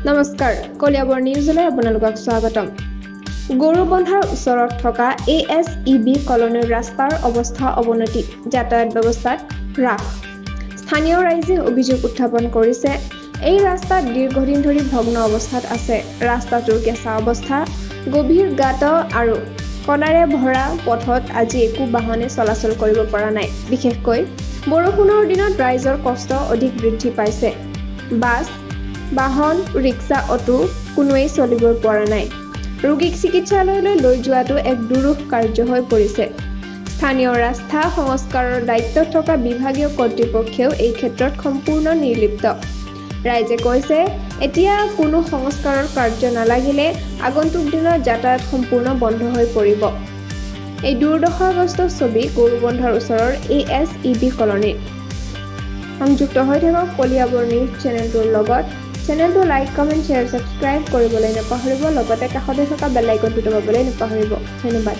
নমস্কাৰ কলিয়াবৰ নিউজলৈ আপোনালোকক স্বাগতম গৰুবন্ধাৰ ওচৰত থকা ASEB কলনীৰ ৰাস্তাৰ অৱস্থা অৱনতি যাতায়াত ব্যৱস্থাত হ্ৰাস স্থানীয় ৰাইজে অভিযোগ উত্থাপন কৰিছে এই ৰাস্তা দীৰ্ঘদিন ধৰি ভগ্ন অৱস্থাত আছে ৰাস্তাটোৰ কেঁচা অৱস্থা গভীৰ গাঁত আৰু কণাৰে ভৰা পথত আজি একো বাহনে চলাচল কৰিব পৰা নাই বিশেষকৈ বৰষুণৰ দিনত ৰাইজৰ কষ্ট অধিক বৃদ্ধি পাইছে বাছ বাহন ৰিক্সা অটো কোনোৱেই চলিব পৰা নাই ৰোগীক চিকিৎসালয়লৈ লৈ যোৱাটো এক দুৰূহ কাৰ্য হৈ পৰিছে স্থানীয় ৰাস্তা সংস্কাৰৰ দায়িত্বত থকা বিভাগীয় কৰ্তৃপক্ষেও এই ক্ষেত্ৰত সম্পূৰ্ণ নিৰ্লিপ্ত ৰাইজে কৈছে এতিয়া কোনো সংস্কাৰৰ কাৰ্য নালাগিলে আগন্তুক দিনত যাতায়াত সম্পূৰ্ণ বন্ধ হৈ পৰিব এই দুৰ্দশাগ্ৰস্ত ছবি গৰুবন্ধাৰ ওচৰৰ ASEB কলনীৰ সংযুক্ত হৈ থাকক কলিয়াবৰ নিউজ চেনেলটোৰ লগত চেনেলটো লাইক কমেন্ট শ্বেয়াৰ সাবস্ক্ৰাইব কৰিবলৈ নাপাহৰিব লগতে কাষতে থকা বেল আইকনটো দবাবলৈ নাপাহৰিব ধন্যবাদ